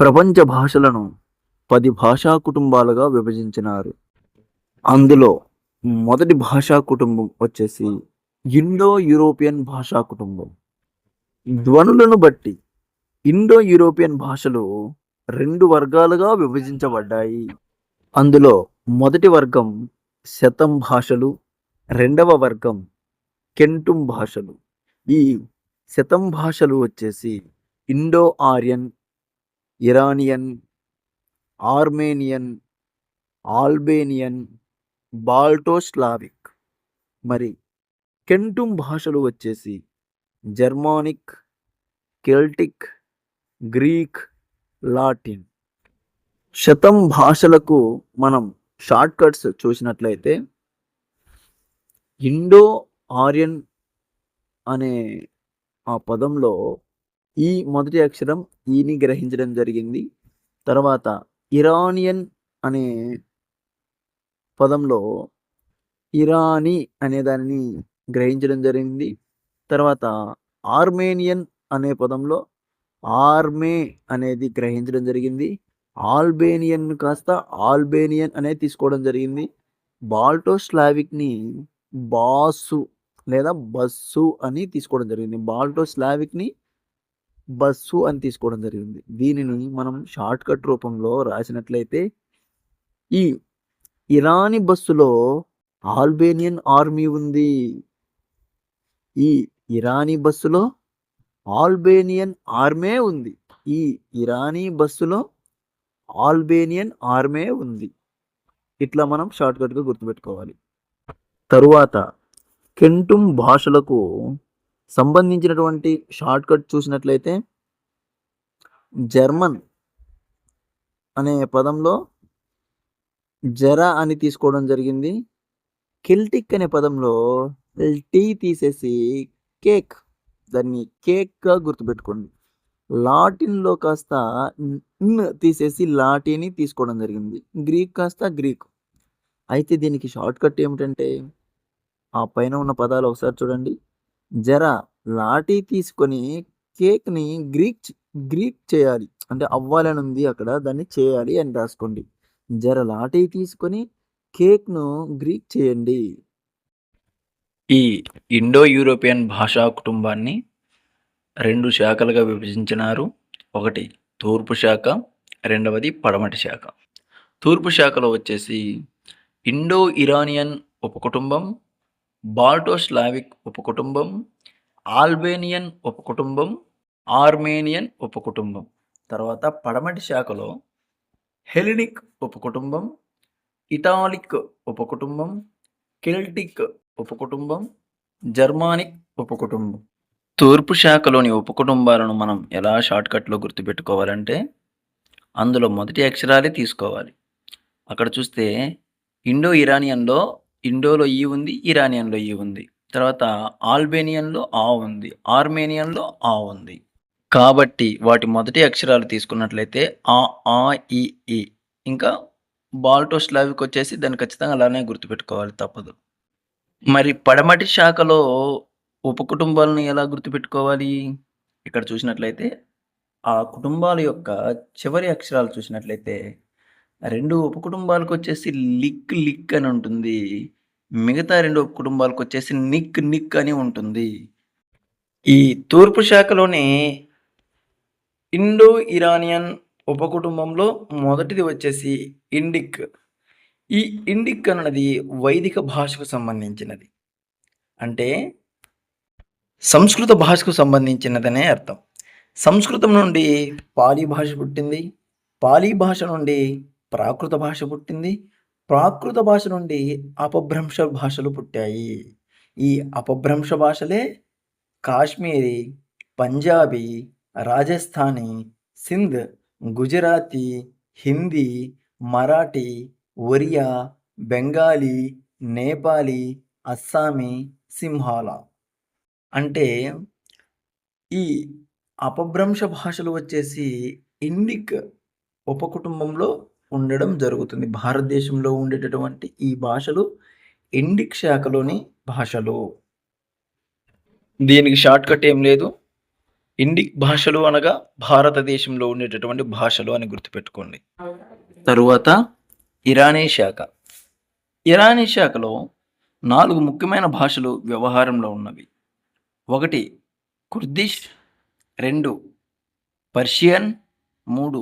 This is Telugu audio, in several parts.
ప్రపంచ భాషలను 10 భాషా కుటుంబాలుగా విభజించినారు. అందులో మొదటి భాషా కుటుంబం వచ్చేసి ఇండో యూరోపియన్ భాషా కుటుంబం. ధ్వనులను బట్టి ఇండో యూరోపియన్ భాషలు 2 వర్గాలుగా విభజించబడ్డాయి. అందులో మొదటి వర్గం శతం భాషలు, రెండవ వర్గం కెంటుం భాషలు. ఈ శతం భాషలు వచ్చేసి Indo Aryan, Iranian, Armenian, Albanian, బాల్టోస్లావిక్. మరి కెంటుం భాషలు వచ్చేసి జర్మానిక్, కెల్టిక్, గ్రీక్, లాటిన్. శతం భాషలకు మనం షార్ట్ కట్స్ చూసినట్లయితే ఇండో ఆర్యన్ అనే ఆ పదంలో ఈ మొదటి అక్షరం ఈని గ్రహించడం జరిగింది. తర్వాత ఇరానియన్ అనే పదంలో ఇరానీ అనే దానిని గ్రహించడం జరిగింది. తర్వాత ఆర్మేనియన్ అనే పదంలో ఆర్మే అనేది గ్రహించడం జరిగింది. ఆల్బేనియన్ కాస్త ఆల్బేనియన్ అనేది తీసుకోవడం జరిగింది. బాల్టోస్లావిక్ని బాసు లేదా బస్సు అని తీసుకోవడం జరిగింది. బాల్టోస్లావిక్ని బస్సు అని తీసుకోవడం జరిగింది. దీనిని మనం షార్ట్ కట్ రూపంలో రాసినట్లయితే ఈ ఇరానీ బస్సులో ఆల్బేనియన్ ఆర్మీ ఉంది. ఈ ఇరానీ బస్సులో ఆల్బేనియన్ ఆర్మే ఉంది. ఈ ఇరానీ బస్సులో ఆల్బేనియన్ ఆర్మే ఉంది. ఇట్లా మనం షార్ట్ కట్గా గుర్తుపెట్టుకోవాలి. తరువాత కెంటుం భాషలకు సంబంధించినటువంటి షార్ట్ కట్ చూసినట్లయితే జర్మన్ అనే పదంలో జరా అని తీసుకోవడం జరిగింది. కెల్టిక్ అనే పదంలో టీ తీసేసి కేక్, దాన్ని కేక్గా గుర్తుపెట్టుకోండి. లాటిన్లో కాస్త తీసేసి లాటిని తీసుకోవడం జరిగింది. గ్రీక్ కాస్త గ్రీక్. అయితే దీనికి షార్ట్ కట్ ఏమిటంటే ఆ పైన ఉన్న పదాలు ఒకసారి చూడండి. జరా లాటి తీసుకొని కేక్ని గ్రీక్ చేయాలి, అంటే అవ్వాలని ఉంది అక్కడ, దాన్ని చేయాలి అని రాసుకోండి. జర లాటి తీసుకొని కేక్ను గ్రీక్ చేయండి. ఈ ఇండో యూరోపియన్ భాషా కుటుంబాన్ని 2 శాఖలుగా విభజించినారు. ఒకటి తూర్పు శాఖ, రెండవది పడమటి శాఖ. తూర్పు శాఖలో వచ్చేసి ఇండో ఇరానియన్ ఉపకుటుంబం, బాల్టోస్లావిక్ ఉపకుటుంబం, ఆల్బేనియన్ ఉపకుటుంబం, ఆర్మేనియన్ ఉపకుటుంబం. తర్వాత పడమటి శాఖలో హెలినిక్ ఉపకుటుంబం, ఇటాలిక్ ఉపకుటుంబం, కెల్టిక్ ఉపకుటుంబం, జర్మానిక్ ఉపకుటుంబం. తూర్పు శాఖలోని ఉపకుటుంబాలను మనం ఎలా షార్ట్కట్లో గుర్తుపెట్టుకోవాలంటే అందులో మొదటి అక్షరాలే తీసుకోవాలి. అక్కడ చూస్తే ఇండో ఇరానియన్లో ఇండోలో ఈ ఉంది, ఇరానియన్లో ఈ ఉంది. తర్వాత ఆల్బేనియన్లో ఆ ఉంది, ఆర్మేనియన్లో ఆ ఉంది. కాబట్టి వాటి మొదటి అక్షరాలు తీసుకున్నట్లయితే ఆ ఈ ఈ. ఇంకా బాల్టోస్లావిక్ వచ్చేసి దాన్ని ఖచ్చితంగా అలానే గుర్తుపెట్టుకోవాలి, తప్పదు. మరి పడమటి శాఖలో ఉపకుటుంబాలను ఎలా గుర్తుపెట్టుకోవాలి? ఇక్కడ చూసినట్లయితే ఆ కుటుంబాల యొక్క చివరి అక్షరాలు చూసినట్లయితే 2 ఉపకుటుంబాలకు వచ్చేసి లిక్ అని ఉంటుంది. మిగతా 2 ఉపకుటుంబాలకు వచ్చేసి నిక్ అని ఉంటుంది. ఈ తూర్పు శాఖలోని ఇండో ఇరానియన్ ఉపకుటుంబంలో మొదటిది వచ్చేసి ఇండిక్. ఈ ఇండిక్ అన్నది వైదిక భాషకు సంబంధించినది, అంటే సంస్కృత భాషకు సంబంధించినదనే అర్థం. సంస్కృతం నుండి పాలీ భాష పుట్టింది, పాలీ భాష నుండి ప్రాకృత భాష పుట్టింది, ప్రాకృత భాష నుండి అపభ్రంశ భాషలు పుట్టాయి. ఈ అపభ్రంశ భాషలే కాశ్మీరీ, పంజాబీ, రాజస్థానీ, సింధ్, గుజరాతీ, హిందీ, మరాఠీ, ఒరియా, బెంగాలీ, నేపాలీ, అస్సామీ, సింహాలా. అంటే ఈ అపభ్రంశ భాషలు వచ్చేసి ఇండిక్ ఉపకుటుంబంలో ఉండడం జరుగుతుంది. భారతదేశంలో ఉండేటటువంటి ఈ భాషలు ఇండిక్ శాఖలోని భాషలు. దీనికి షార్ట్ కట్ ఏం లేదు. ఇండిక్ భాషలు అనగా భారతదేశంలో ఉండేటటువంటి భాషలు అని గుర్తుపెట్టుకోండి. తరువాత ఇరానీ శాఖ. ఇరానీ శాఖలో 4 ముఖ్యమైన భాషలు వ్యవహారంలో ఉన్నవి. 1 కుర్దిష్, 2 పర్షియన్, 3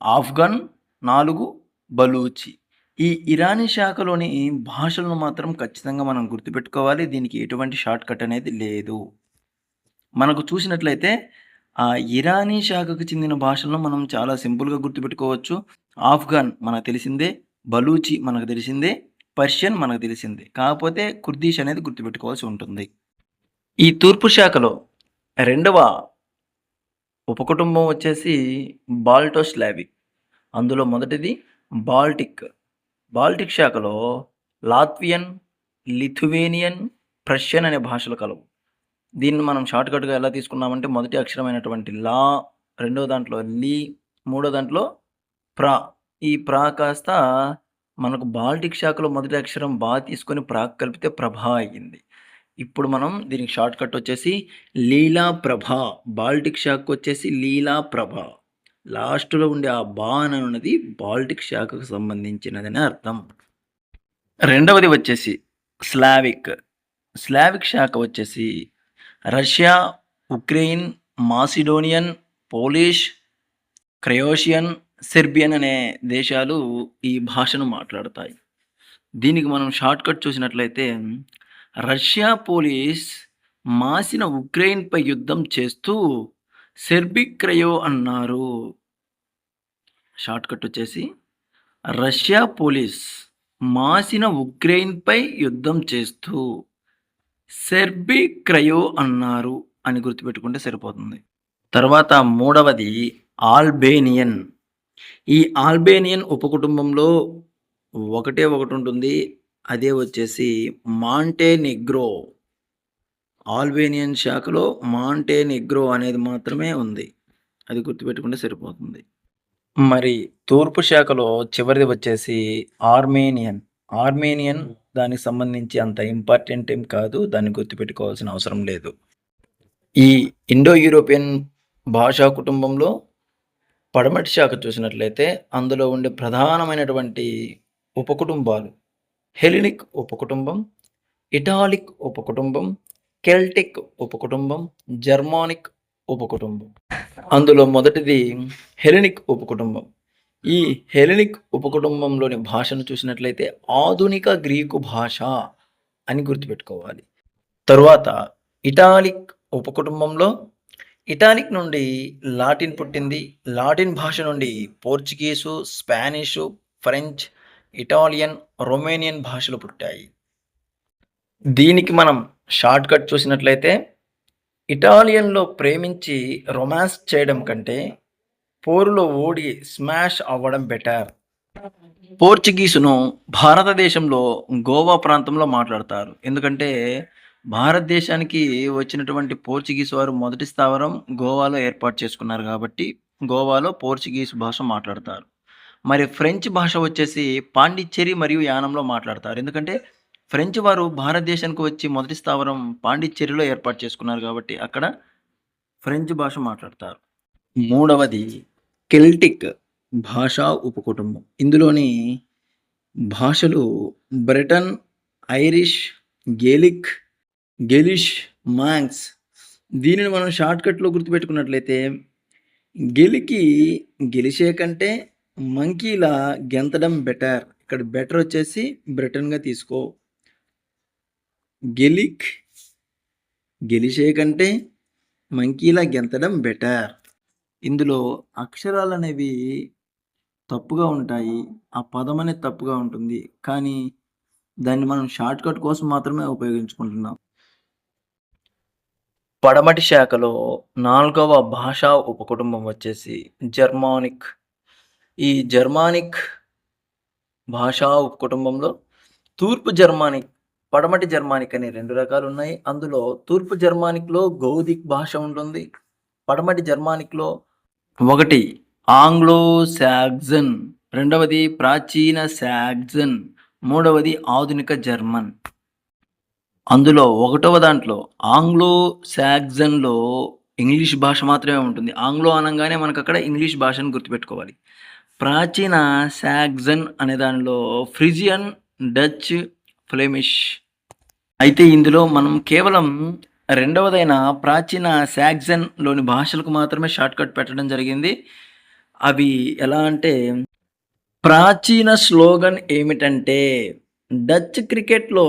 ఆఫ్ఘన్, 4 బలూచి. ఈ ఇరానీ శాఖలోని భాషలను మాత్రం ఖచ్చితంగా మనం గుర్తుపెట్టుకోవాలి. దీనికి ఎటువంటి షార్ట్ కట్ అనేది లేదు. మనకు చూసినట్లయితే ఆ ఇరానీ శాఖకు చెందిన భాషలను మనం చాలా సింపుల్‌గా గుర్తుపెట్టుకోవచ్చు. ఆఫ్ఘన్ మనకు తెలిసిందే, బలూచి మనకు తెలిసిందే, పర్షియన్ మనకు తెలిసిందే. కాకపోతే కుర్దిష్ అనేది గుర్తుపెట్టుకోవాల్సి ఉంటుంది. ఈ తూర్పు శాఖలో రెండవ ఉపకుటుంబం వచ్చేసి బాల్టోస్లావిక్. అందులో మొదటిది బాల్టిక్. బాల్టిక్ శాఖలో లాత్వియన్, లిథువేనియన్, ప్రష్యన్ అనే భాషలు కలవు. దీన్ని మనం షార్ట్‌కట్‌గా ఎలా తీసుకున్నామంటే మొదటి అక్షరమైనటువంటి లా, రెండో దాంట్లో లి, మూడో దాంట్లో ప్రా. ఈ ప్రా కాస్త మనకు బాల్టిక్ శాఖలో మొదటి అక్షరం బా తీసుకొని ప్రాకు కలిపితే ప్రభా అయ్యింది. ఇప్పుడు మనం దీనికి షార్ట్‌కట్ వచ్చేసి లీలా ప్రభ. బాల్టిక్ శాఖకు వచ్చేసి లీలా ప్రభ. లాస్ట్‌లో ఉండే ఆ బా అని ఉన్నది బాల్టిక్ శాఖకు సంబంధించినదని అర్థం. రెండవది వచ్చేసి స్లావిక్. స్లావిక్ శాఖ వచ్చేసి Russia, Ukraine, Macedonian, Polish, Croatian, Serbian అనే దేశాలు ఈ భాషను మాట్లాడతాయి. దీనికి మనం షార్ట్‌కట్ చూసినట్లయితే రష్యా, పోలిష్ మాసిన ఉక్రెయిన్‌పై యుద్ధం చేస్తూ సెర్బిక్ క్రయో అన్నారు. షార్ట్‌కట్ వచ్చేసి రష్యా, పోలిష్ మాసిన ఉక్రెయిన్‌పై యుద్ధం చేస్తూ సెర్బిక్ క్రయో అన్నారు అని గుర్తుపెట్టుకుంటే సరిపోతుంది. తర్వాత మూడవది ఆల్బేనియన్. ఈ ఆల్బేనియన్ ఉపకుటుంబంలో ఒకటే ఒకటి ఉంటుంది. అదే వచ్చేసి మాంటెనెగ్రో. ఆల్బేనియన్ శాఖలో మాంటెనెగ్రో అనేది మాత్రమే ఉంది. అది గుర్తుపెట్టుకుంటే సరిపోతుంది. మరి తూర్పు శాఖలో చివరిది వచ్చేసి ఆర్మేనియన్. ఆర్మేనియన్ దానికి సంబంధించి అంత ఇంపార్టెంట్ ఏం కాదు. దాన్ని గుర్తుపెట్టుకోవాల్సిన అవసరం లేదు. ఈ ఇండో యూరోపియన్ భాషా కుటుంబంలో పడమటి శాఖ చూసినట్లయితే అందులో ఉండే ప్రధానమైనటువంటి ఉపకుటుంబాలు హెలినిక్ ఉపకుటుంబం, ఇటాలిక్ ఉపకుటుంబం, కెల్టిక్ ఉపకుటుంబం, జర్మానిక్ ఉపకుటుంబం. అందులో మొదటిది హెలెనిక్ ఉపకుటుంబం. ఈ హెలెనిక్ ఉపకుటుంబంలోని భాషను చూసినట్లయితే ఆధునిక గ్రీకు భాష అని గుర్తుపెట్టుకోవాలి. తరువాత ఇటాలిక్ ఉపకుటుంబంలో ఇటాలిక్ నుండి లాటిన్ పుట్టింది. లాటిన్ భాష నుండి Portuguese, Spanish, French, Italian, Romanian భాషలు పుట్టాయి. దీనికి మనం షార్ట్‌కట్ చూసినట్లయితే ఇటాలియన్‌లో ప్రేమించి రొమాన్స్ చేయడం కంటే పోరులో ఓడి స్మాష్ అవ్వడం బెటర్. పోర్చుగీసును భారతదేశంలో గోవా ప్రాంతంలో మాట్లాడతారు. ఎందుకంటే భారతదేశానికి వచ్చినటువంటి పోర్చుగీస్ వారు మొదటి స్థావరం గోవాలో ఏర్పాటు చేసుకున్నారు కాబట్టి గోవాలో పోర్చుగీస్ భాష మాట్లాడతారు. మరి ఫ్రెంచ్ భాష వచ్చేసి పాండిచ్చేరి మరియు యానంలో మాట్లాడతారు. ఎందుకంటే ఫ్రెంచ్ వారు భారతదేశానికి వచ్చి మొదటి స్థావరం పాండిచ్చేరిలో ఏర్పాటు చేసుకున్నారు కాబట్టి అక్కడ ఫ్రెంచ్ భాష మాట్లాడతారు. మూడవది కెల్టిక్ భాషా ఉపకుటుంబం. ఇందులోని భాషలు బ్రిటన్, ఐరిష్, గేలిక్, గెలిష్, మాంక్స్. దీనిని మనం షార్ట్‌కట్‌లో గుర్తుపెట్టుకున్నట్లయితే గెలికి గెలిషే కంటే మంకీలా గెంతడం బెటర్. ఇక్కడ బెటర్ వచ్చేసి బ్రిటన్‌గా తీసుకో. గెలిక్ గెలిషే కంటే మంకీలా గెంతడం బెటర్. ఇందులో అక్షరాలు అనేవి తప్పుగా ఉంటాయి. ఆ పదం అనేది తప్పుగా ఉంటుంది. కానీ దాన్ని మనం షార్ట్‌కట్ కోసం మాత్రమే ఉపయోగించుకుంటున్నాం. పడమటి శాఖలో 4వ భాషా ఉపకుటుంబం వచ్చేసి జర్మానిక్. ఈ జర్మానిక్ భాషా ఉపకుటుంబంలో తూర్పు జర్మానిక్, పడమటి జర్మానిక్ అనే 2 రకాలు ఉన్నాయి. అందులో తూర్పు జర్మానిక్‌లో గౌధిక్ భాష ఉంటుంది. పడమటి జర్మానిక్‌లో ఒకటి ఆంగ్లో సాక్సన్, రెండవది ప్రాచీన సాక్సన్, మూడవది ఆధునిక జర్మన్. అందులో ఒకటవ దాంట్లో ఆంగ్లో సాక్సన్‌లో ఇంగ్లీష్ భాష మాత్రమే ఉంటుంది. ఆంగ్లో అనంగానే మనకక్కడ ఇంగ్లీష్ భాషను గుర్తుపెట్టుకోవాలి. ప్రాచీన సాక్సన్ అనే దానిలో ఫ్రిజియన్, డచ్, ఫ్లెమిష్. అయితే ఇందులో మనం కేవలం రెండవదైన ప్రాచీన సాక్సన్‌లోని భాషలకు మాత్రమే షార్ట్‌కట్ పెట్టడం జరిగింది. అవి ఎలా అంటే ప్రాచీన స్లోగన్ ఏమిటంటే డచ్ క్రికెట్‌లో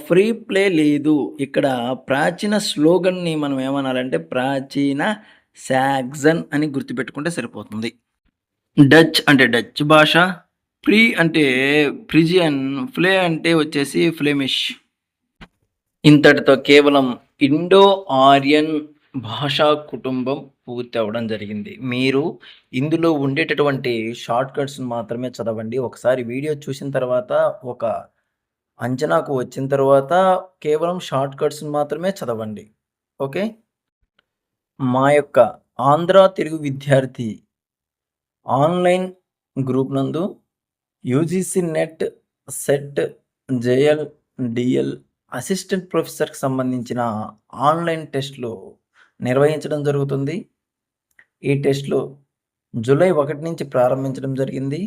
ఫ్రీ ప్లే లేదు. ఇక్కడ ప్రాచీన స్లోగన్‌ని మనం ఏమనాలంటే ప్రాచీన సాక్సన్ అని గుర్తుపెట్టుకుంటే సరిపోతుంది. డచ్ అంటే డచ్ భాష, ఫ్రీ అంటే ఫ్రిజియన్, ఫ్లే అంటే వచ్చేసి ఫ్లెమిష్. ఇంతటితో కేవలం ఇండో ఆర్యన్ భాషా కుటుంబం పూర్తి అవ్వడం జరిగింది. మీరు ఇందులో ఉండేటటువంటి షార్ట్‌కట్స్‌ని మాత్రమే చదవండి. ఒకసారి వీడియో చూసిన తర్వాత ఒక అంచనాకు వచ్చిన తర్వాత కేవలం షార్ట్‌కట్స్‌ని మాత్రమే చదవండి. ఓకే. మా యొక్క ఆంధ్ర తెలుగు విద్యార్థి ఆన్‌లైన్ గ్రూప్ నందు UGC NET, SET, JL, DL assistant ప్రొఫెసర్‌కి సంబంధించిన ఆన్‌లైన్ టెస్ట్‌లు నిర్వహించడం జరుగుతుంది. ఈ టెస్ట్‌లు జూలై 1 నుంచి ప్రారంభించడం జరిగింది.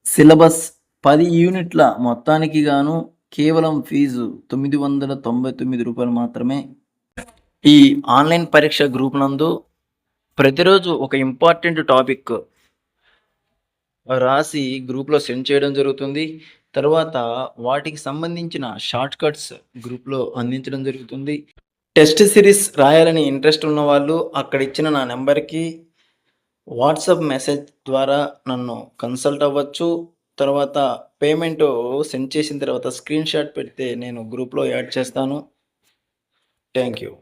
సిలబస్ 10 యూనిట్ల మొత్తానికి గాను కేవలం ఫీజు రూ. 999 మాత్రమే. ఈ ఆన్‌లైన్ పరీక్ష గ్రూప్ నందు ప్రతిరోజు ఒక ఇంపార్టెంట్ టాపిక్ రాసి గ్రూప్‌లో సెండ్ చేయడం జరుగుతుంది. తర్వాత వాటికి సంబంధించిన షార్ట్‌కట్స్ గ్రూప్‌లో అందించడం జరుగుతుంది. టెస్ట్ సిరీస్ రాయాలని ఇంట్రెస్ట్ ఉన్నవాళ్ళు అక్కడ ఇచ్చిన నా నంబర్‌కి వాట్సాప్ మెసేజ్ ద్వారా నన్ను కన్సల్ట్ అవ్వచ్చు. తర్వాత పేమెంటు సెండ్ చేసిన తర్వాత స్క్రీన్‌షాట్ పెడితే నేను గ్రూప్‌లో యాడ్ చేస్తాను. Thank you.